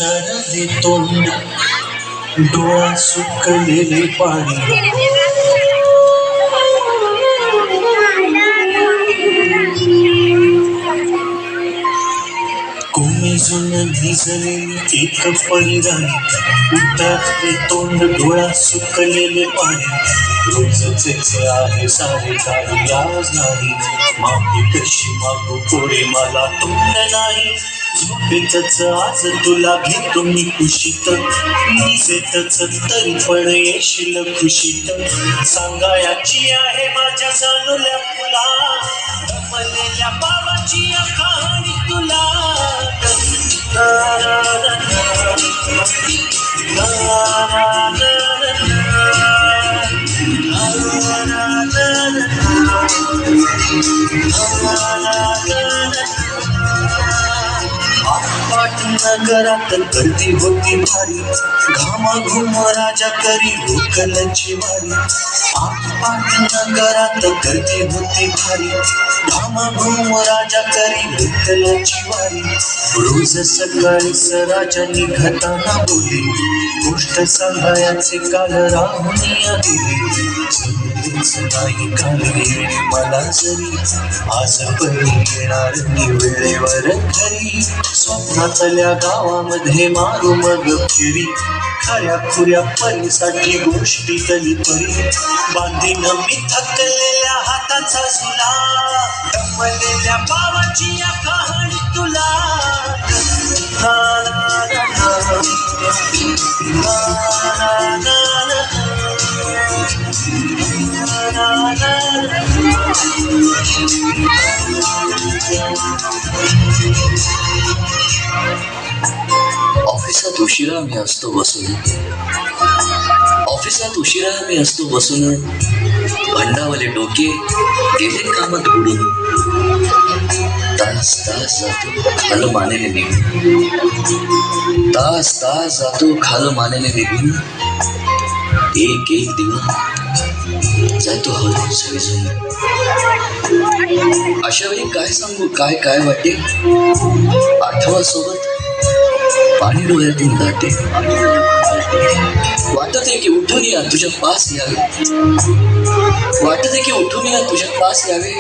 विचारले तोंड डोळा सुकलेले पाणी कोमेजून भिजलेली एक परिराणी उतारले तोंड डोळा सुकलेले पाणी रोजचेच आहे सारे काही लाज नाही माफी कशी मागू कोरे मला तोंड नाही झोपेतच आज तुला घेतो मी कुशीत निजेतच तरी पण येशील खुशीत सांगायची आहे माझ्या जाणूल्या फुला दमलेल्या बाबाची कहाणी तुला नगरात गर्दी होती भारी घामाघूम राजा करी लोकलची वारी आटपाट नगरात गर्दी होती भारी घामाघूम राजा करी लोकलची वारी रोज सकाळीच राजा निघताना बोली गोष्ट सांगायचे काल राहुनी नाही काल मला जरी आज परी येणार मी वेळेवर घरी स्वप्नातल्या गावामध्ये मारू मग फेरी खऱ्या खुऱ्या परीसाठी गोष्टी तली परी बांधीन मी थकलेल्या हाताचा झुला दमलेल्या बाबाची या कहाणी तुला ऑफिसात उशिरा मी असतो बसून भंडावले डोके गेले कामात बुडून तास जातो खाल मानेने निघून एक दिवा जातो हळू सविजून अशा वेळी काय सांगू काय वाटे आठवा सोबत पाणी डोळ्यातून दाटे वाटते की उठून या तुझ्या पास यावे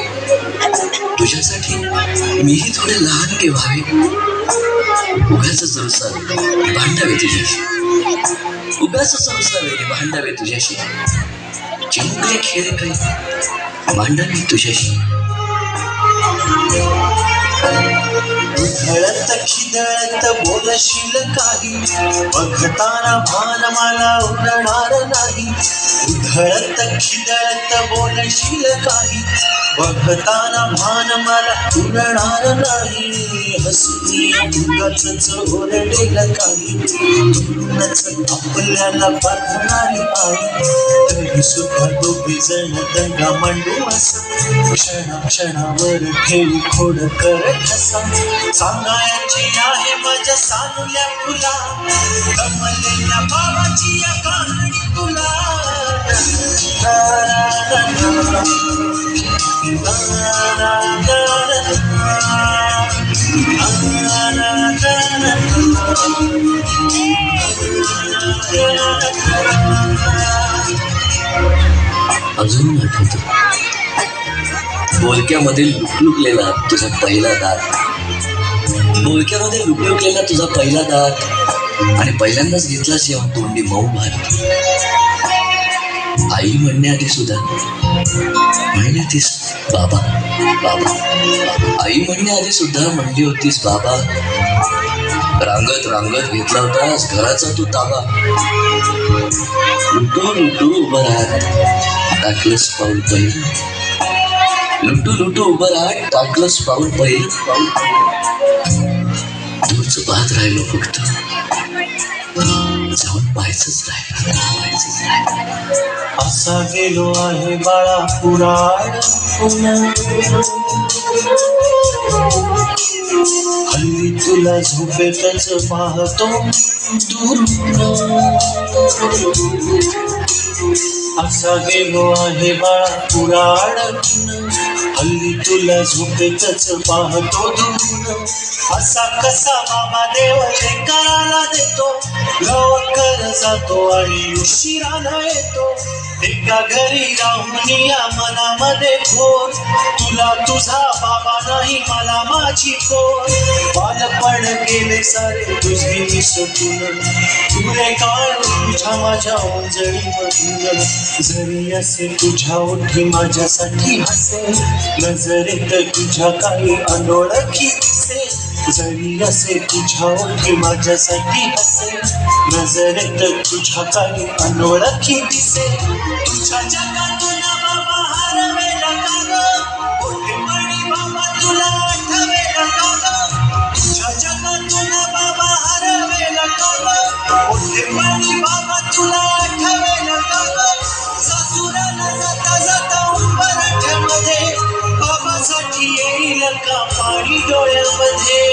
तुझ्यासाठी मीही थोडे लहान के व्हावे उगाच रुसावे भांडावे तुझ्याशी चिमुकले खेळ काही मांडावे तुझ्याशी उधळत खिदळत बोलशील काही बघताना भान मला उरणार नाही उधळत खिदळत बोलशील काही बघताना भान मला उरणार नाही हसली उगाच ओरडेल काही तुनच आपल्याला बांधणारी आई तरी सुद्धा दोघे जण दंगा मांडू असा क्षणावर ठेवी खोड करत असा सांगायची आहे माझ्या सानुल्या फुला दमलेल्या बाबाची या कहाणी तुला अजून आठवत बोलक्यामध्ये लुकलुकलेला तुझा पहिला दात आणि पहिल्यांदाच घेतला जेव्हा तोंडी मऊ भात आई म्हणण्याआधी सुद्धा म्हणली होतीस बाबा आई म्हणण्याआधी सुद्धा म्हणली होतीस बाबा रांगत घेतला होतास घराचा तू ताबा लुटू उभं राहत टाकलंस पाऊल पहिलं लुटू उभं राहत टाकलंस पाऊल पहिलं दूरच पाहत राहिलो फक्त जाऊन पाहायचंच राहिलं असा गेलो आहे बाळा पुराण हल्ली तुला झोपेतच पाहतो असा गेलो आहे बाळा पुराण हल्ली तुला झोपेतच पाहतो दूर असा कसा कसा बाबा देव लेकराला देतो, लवकर जातो आणि उशिरानं येतो. एका घरी राहून या मनामध्ये घोर, तुला तुझा बाबा नाही मला माझी पोर. बालपण गेले सारे तुझी विसरून, तुरे काळ तुझ्या माझ्या ओंजळी मधून. जरी असे तुझ्या ओठी माझ्यासाठी हसे, नजरेत तुझ्या काही अनोळखी दिसे. जरी असे तुझ्या ओठी माझ्यासाठी हसे, नजरेत तुझ्या काही अनोळखी दिसे. तुझ्या जगातून बाबा हरवेला का ग, मोठेपणी बाबा तुला आठवेला का ग. तुझ्या जगातून बाबा हरवेला का ग, मोठेपणी बाबा तुला आठवेला का ग. सासुराला जाता जाता उंबरठ्यामध्ये, बाबासाठी येईल का पाणी डोळ्यामध्ये.